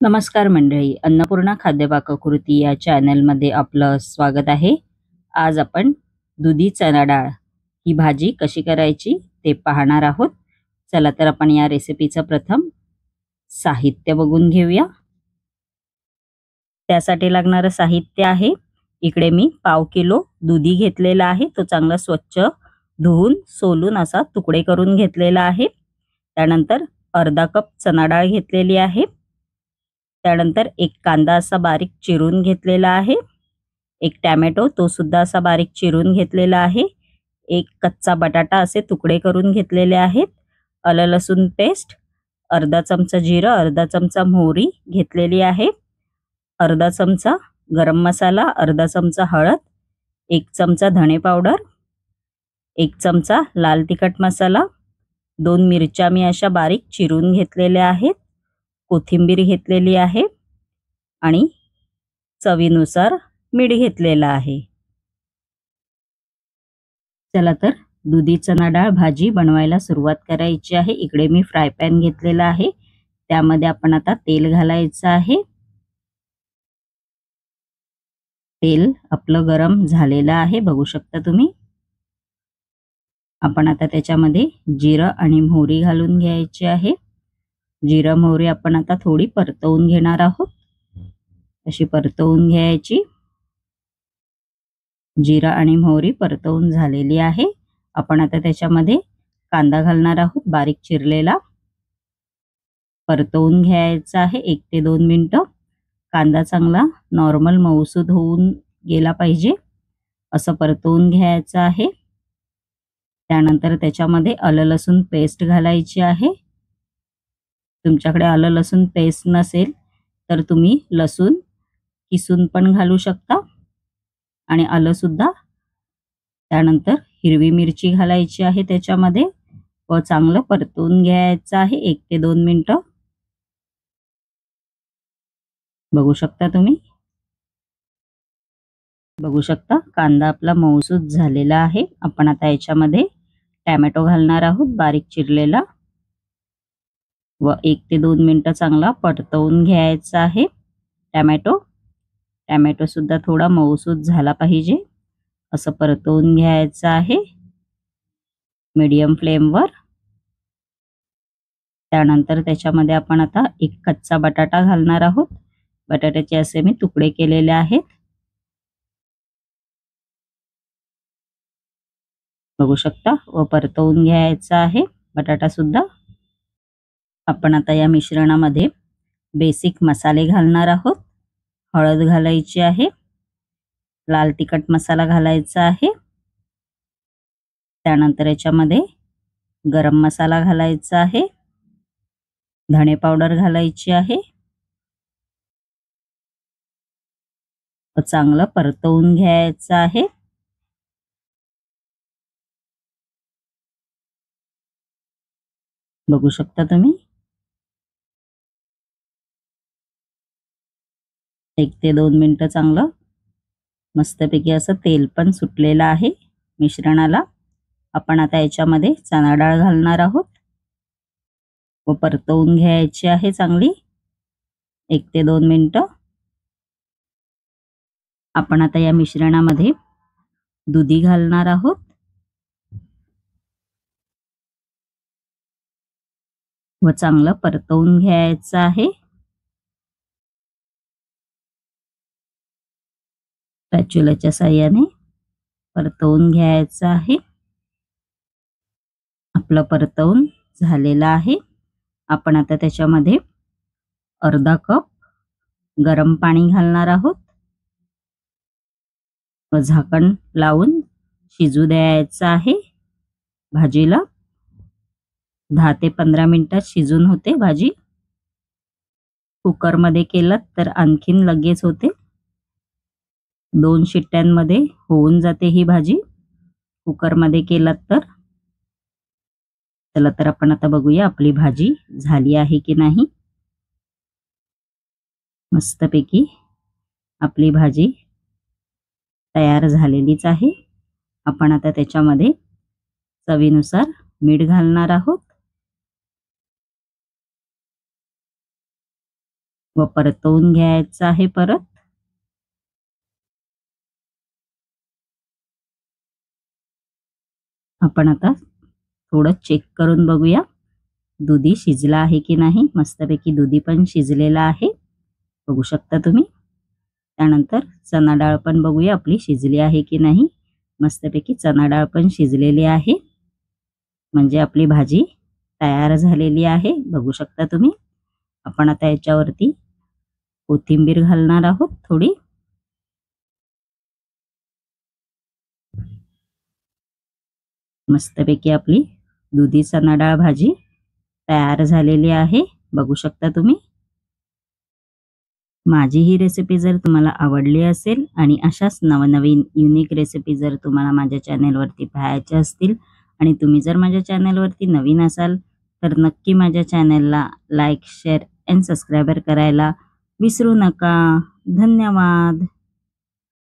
नमस्कार मंडळी, अन्नपूर्णा खाद्य पाककृती या चॅनलमध्ये आपलं स्वागत आहे. आज आपण दुधी चणा डाळ ही भाजी कशी करायची ते पाहणार आहोत. चला तर आपण या रेसिपीचं प्रथम साहित्य बघून घेऊया. त्यासाठी लागणारं साहित्य आहे, इकडे मी पाव किलो दुधी घेतलेला आहे. तो चांगला स्वच्छ धुवून सोलून असा तुकडे करून घेतलेला आहे. त्यानंतर अर्धा कप चणा डाळ घेतलेली आहे. त्यानंतर एक कांदा असा बारीक चिरून घेतलेला आहे. एक टोमॅटो तो सुद्धा असा बारीक चिरून घेतलेला आहे. एक कच्चा बटाटा असे तुकडे करून घेतलेले आहेत. आलं लसूण पेस्ट, अर्धा चमचा जिरं, अर्धा चमचा मोहरी घेतलेली आहे. अर्धा चमचा गरम मसाला, अर्धा चमचा हळद, एक चमचा धणे पावडर, एक चमचा लाल तिखट मसाला, 2 मिरच्या मी अशा बारीक चिरून घेतलेल्या आहेत. कोथिंबीर घेतलेली आहे आणि चवीनुसार मीठ घेतलेलं आहे. चला तर दुधी चणा डाळ भाजी बनवायला सुरुवात करायची आहे. इकडे मी फ्राय पॅन घेतलेला आहे. त्यामध्ये आपण आता तेल घालायचं आहे. तेल आपलं गरम झालेलं आहे, बघू शकता तुम्ही. आपण आता त्याच्यामध्ये जिरं आणि मोहरी घालून घ्यायची आहे. जिरं मोहरी आपण आता थोडी परतवून घेणार आहोत. अशी परतवून घ्यायची. जिरं आणि मोहरी परतवून झालेली आहे. आपण आता त्याच्यामध्ये कांदा घालणार आहोत, बारीक चिरलेला. परतवून घ्यायचा आहे 1 ते 2 मिनिटं. कांदा चांगला नॉर्मल मऊसूद होऊन गेला पाहिजे असं परतवून घ्यायचं आहे. त्यानंतर त्याच्यामध्ये आलं लसूण पेस्ट घालायची आहे. तुमच्याकडे आलं लसूण पेस्ट नसेल तर तुम्ही लसूण किसून पण घालू शकता आणि आलं सुद्धा. त्यानंतर हिरवी मिरची घालायची आहे त्याच्यामध्ये व चांगलं परतवून घ्यायचं आहे 1 ते 2 मिनिटं. बघू शकता तुम्ही. बघू शकता कांदा आपला मऊसूद झालेला आहे. आपण आता याच्यामध्ये टोमॅटो घालणार आहोत बारीक चिरलेला व 1 ते 2 मिनिटं चांगला परतवून घ्यायचा आहे. टोमॅटो सुद्धा थोडा मऊसूद झाला पाहिजे असं परतवून घ्यायचं आहे मीडियम फ्लेमवर. त्यानंतर त्याच्यामध्ये आपण आता एक कच्चा बटाटा घालणार आहोत. बटाट्याचे असे मी तुकडे केलेले आहेत. बघू शकता व परतवून घ्यायचा आहे बटाटा सुद्धा. आपण आता या मिश्रणामध्ये बेसिक मसाले घालणार आहोत. हळद घालायची आहे, लाल तिखट मसाला घालायचा आहे. त्यानंतर याच्यामध्ये गरम मसाला घालायचा आहे, धणे पावडर घालायची आहे. चांगलं परतवून घ्यायचं आहे. बघू शकता तुम्ही. 1 ते 2 मिनिटं चांगलं मस्तपैकी असं तेल पण सुटलेलं आहे मिश्रणाला. आपण आता याच्यामध्ये चणा डाळ घालणार आहोत व परतवून घ्यायची आहे चांगली 1 ते 2 मिनिटं. आपण आता या मिश्रणामध्ये दुधी घालणार आहोत. व चांगलं परतवून घ्यायचं आहे. स्पॅच्युलाच्या साहाय्याने परतवून घ्यायचं आहे. आपलं परतवून झालेलं आहे. आपण आता त्याच्यामध्ये अर्धा कप गरम पाणी घालणार आहोत व झाकण लावून शिजू द्यायचं आहे भाजीला. 10 ते 15 मिनिटात शिजून होते भाजी. कुकरमध्ये केलं तर आणखीन लगेच होते. 2 शिट्ट्यांमध्ये होऊन जाते ही भाजी कुकरमध्ये केलात तर. चला तर आपण आता बघूया आपली भाजी झाली आहे की नाही. मस्तपैकी आपली भाजी तयार झालेलीच आहे. आपण आता त्याच्यामध्ये चवीनुसार मीठ घालणार आहोत. व परतवून घ्यायचं आहे परत. आपण आता थोडं चेक करून बघूया दुधी शिजला आहे की नाही. मस्तपैकी दुधी पण शिजलेला आहे, बघू शकता तुम्ही. त्यानंतर चणा डाळ पण बघूया आपली शिजली आहे की नाही. मस्तपैकी चणा डाळ पण शिजलेली आहे, म्हणजे आपली भाजी तयार झालेली आहे, बघू शकता तुम्ही. आपण आता याच्यावरती कोथिंबीर घालणार आहोत थोडी. मस्तपैकी आपली दुधी चणा डाळ भाजी तयार झालेली आहे, बघू शकता तुम्ही. माझी ही रेसिपी जर तुम्हाला आवडली असेल आणि अशाच नवनवीन युनिक रेसिपी जर तुम्हाला माझ्या चॅनेलवरती पाहायच्या असतील आणि तुम्ही जर माझ्या चॅनेलवरती नवीन असाल तर नक्की माझ्या चॅनेलला लाईक, शेअर अँड सबस्क्राईब करायला विसरू नका. धन्यवाद.